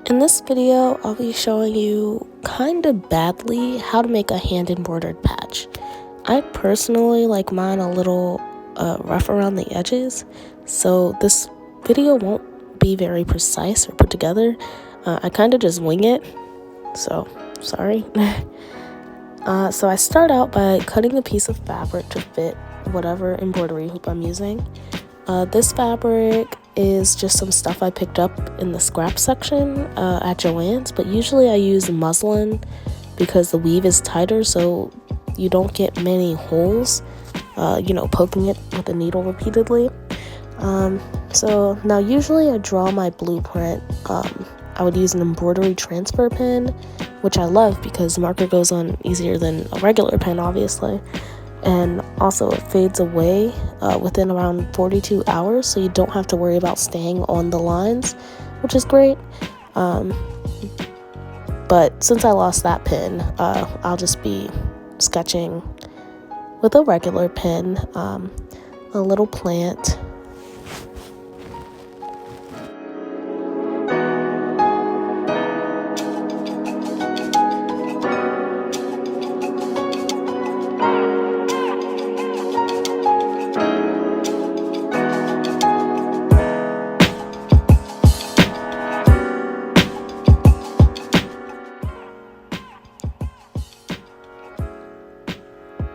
In this video, I'll be showing you kind of badly how to make a hand embroidered patch. I personally like mine a little rough around the edges, so this video won't be very precise or put together. I kind of just wing it, so sorry. So I start out by cutting a piece of fabric to fit whatever embroidery hoop I'm using. This fabric is just some stuff I picked up in the scrap section at Joann's, but usually I use muslin because the weave is tighter, so you don't get many holes, poking it with a needle repeatedly. So now usually I draw my blueprint. I would use an embroidery transfer pen, which I love because marker goes on easier than a regular pen, obviously. And also it fades away within around 42 hours, so you don't have to worry about staying on the lines, which is great. But since I lost that pen, I'll just be sketching with a regular pen, a little plant.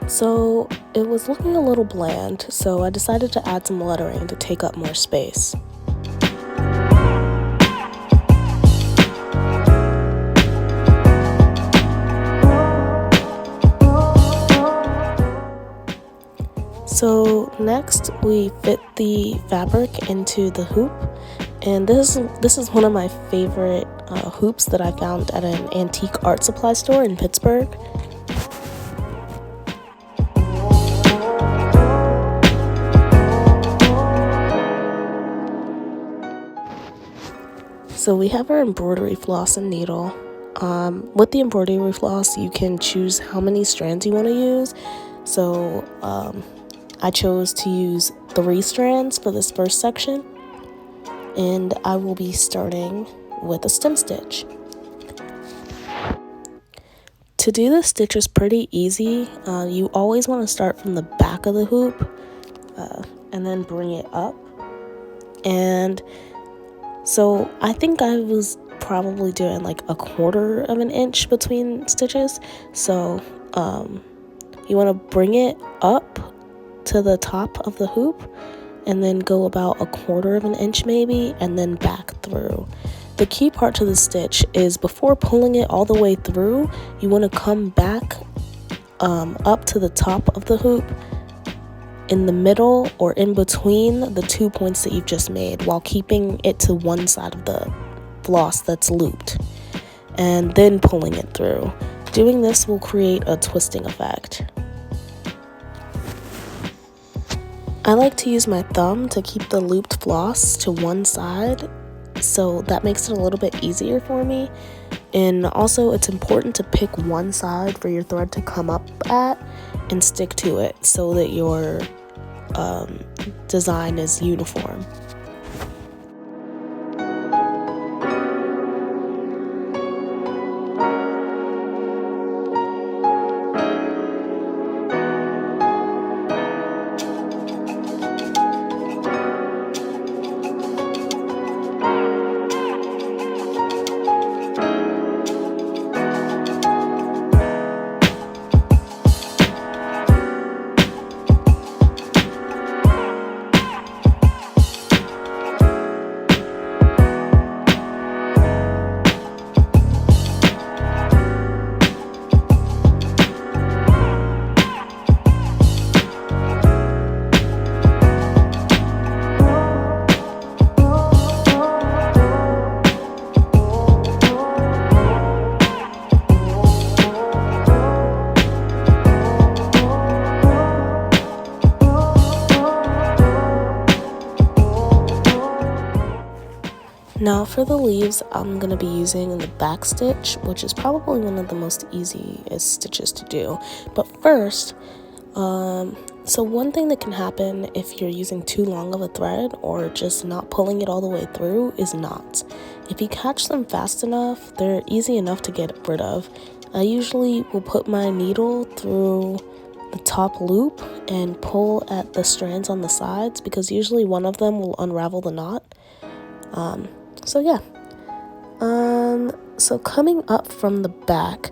So it was looking a little bland, so I decided to add some lettering to take up more space. So next we fit the fabric into the hoop, and this is one of my favorite hoops that I found at an antique art supply store in Pittsburgh. So we have our embroidery floss and needle. With the embroidery floss, you can choose how many strands you want to use. So I chose to use 3 strands for this first section, and I will be starting with a stem stitch. To do the stitch is pretty easy. You always want to start from the back of the hoop and then bring it up. And so I think I was probably doing like 1/4 of an inch between stitches. So you want to bring it up to the top of the hoop and then go about 1/4 of an inch maybe, and then back through. The key part to the stitch is before pulling it all the way through, you want to come back up to the top of the hoop in the middle or in between the 2 points that you've just made, while keeping it to one side of the floss that's looped, and then pulling it through. Doing this will create a twisting effect. I like to use my thumb to keep the looped floss to one side, so that makes it a little bit easier for me. And also it's important to pick one side for your thread to come up at and stick to it so that your design is uniform. Now for the leaves, I'm going to be using the back stitch, which is probably one of the most easiest stitches to do. But first, so one thing that can happen if you're using too long of a thread or just not pulling it all the way through is knots. if you catch them fast enough, they're easy enough to get rid of. I usually will put my needle through the top loop and pull at the strands on the sides because usually one of them will unravel the knot. So yeah. So coming up from the back,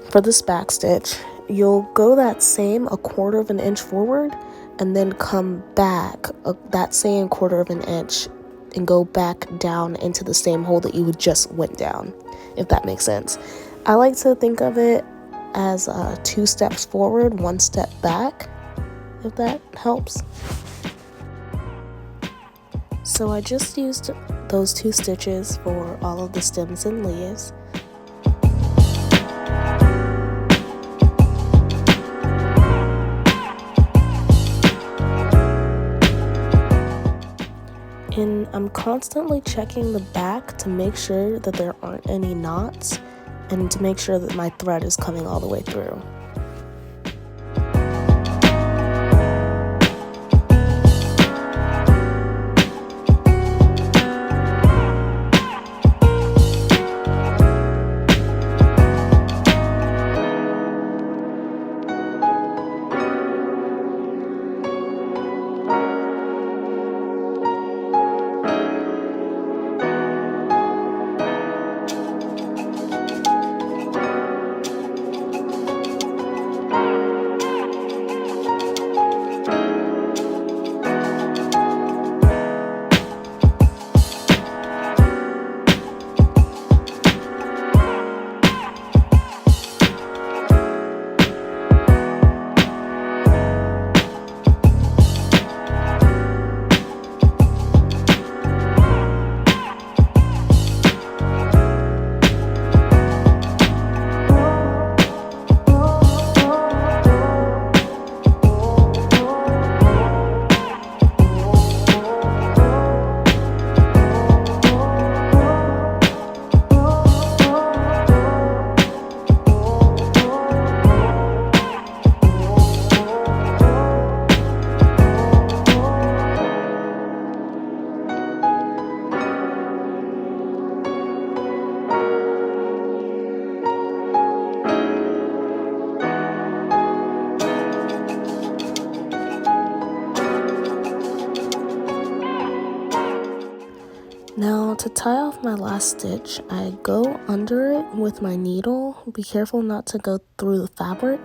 for this back stitch, you'll go that same 1/4 of an inch forward and then come back that same 1/4 of an inch and go back down into the same hole that you just went down, if that makes sense. I like to think of it as 2 steps forward, 1 step back, if that helps. So I just used those 2 stitches for all of the stems and leaves. And I'm constantly checking the back to make sure that there aren't any knots and to make sure that my thread is coming all the way through. Now to tie off my last stitch, I go under it with my needle. Be careful not to go through the fabric.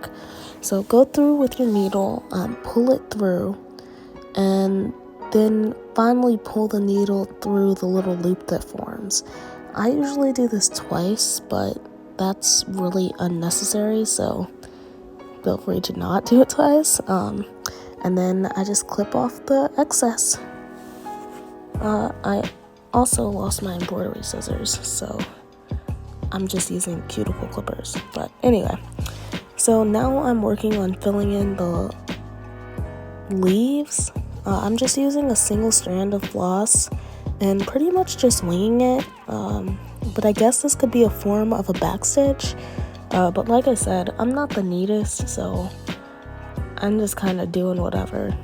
So go through with your needle, pull it through, and then finally pull the needle through the little loop that forms. I usually do this twice, but that's really unnecessary, so feel free to not do it twice. And then I just clip off the excess. I also lost my embroidery scissors, so I'm just using cuticle clippers. But anyway, so now I'm working on filling in the leaves. I'm just using a single strand of floss and pretty much just winging it. But I guess this could be a form of a backstitch. But like I said, I'm not the neatest, so I'm just kind of doing whatever.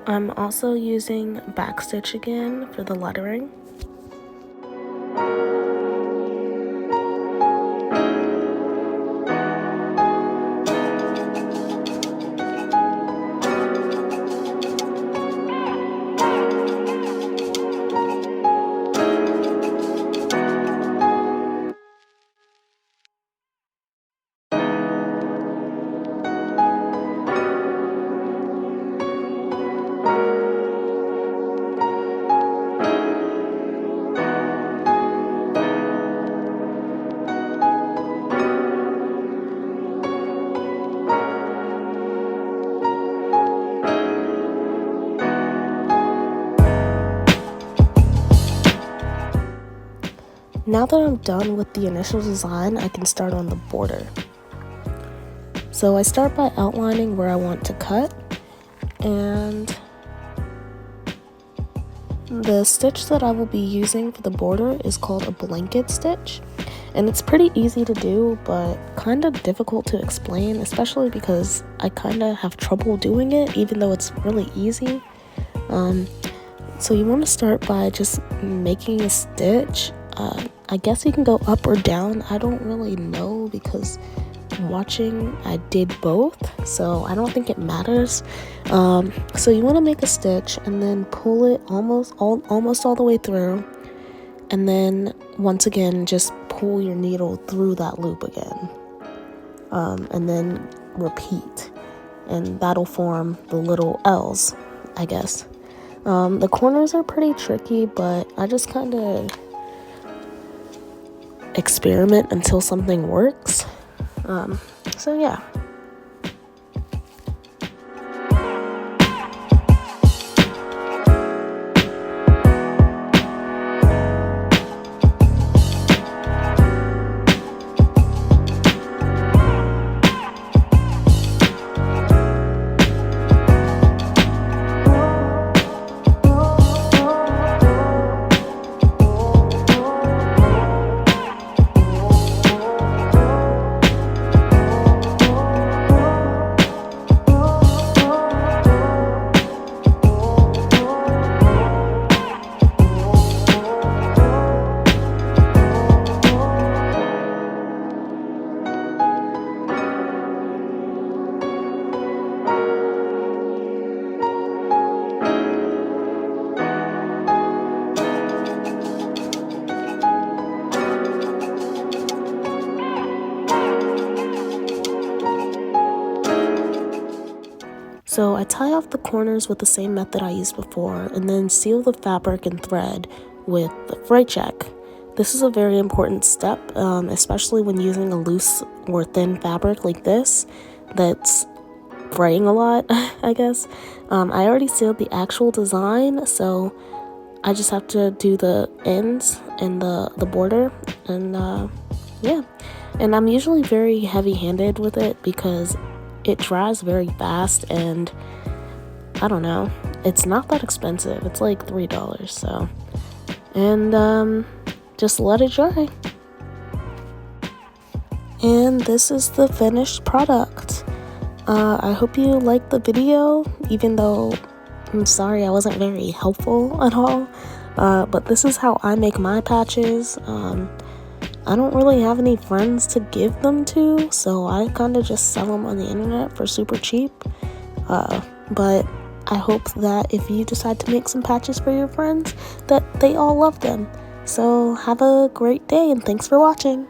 I'm also using backstitch again for the lettering. Now that I'm done with the initial design, I can start on the border. So I start by outlining where I want to cut, and the stitch that I will be using for the border is called a blanket stitch, and it's pretty easy to do but kind of difficult to explain, especially because I kind of have trouble doing it even though it's really easy. So you want to start by just making a stitch. I guess you can go up or down. I don't really know because watching I did both, so I don't think it matters. So you want to make a stitch and then pull it almost all the way through, and then once again just pull your needle through that loop again, and then repeat, and that'll form the little L's, I guess. The corners are pretty tricky, but I just kind of experiment until something works. So yeah. So I tie off the corners with the same method I used before, and then seal the fabric and thread with the fray check. This is a very important step, especially when using a loose or thin fabric like this that's fraying a lot, I guess. I already sealed the actual design, so I just have to do the ends and the border, and yeah. And I'm usually very heavy-handed with it because it dries very fast, and I don't know, it's not that expensive. It's like $3, so, and just let it dry. And this is the finished product. I hope you liked the video, even though I'm sorry I wasn't very helpful at all. But this is how I make my patches. I don't really have any friends to give them to, so I kind of just sell them on the internet for super cheap. But I hope that if you decide to make some patches for your friends, that they all love them. So have a great day, and thanks for watching.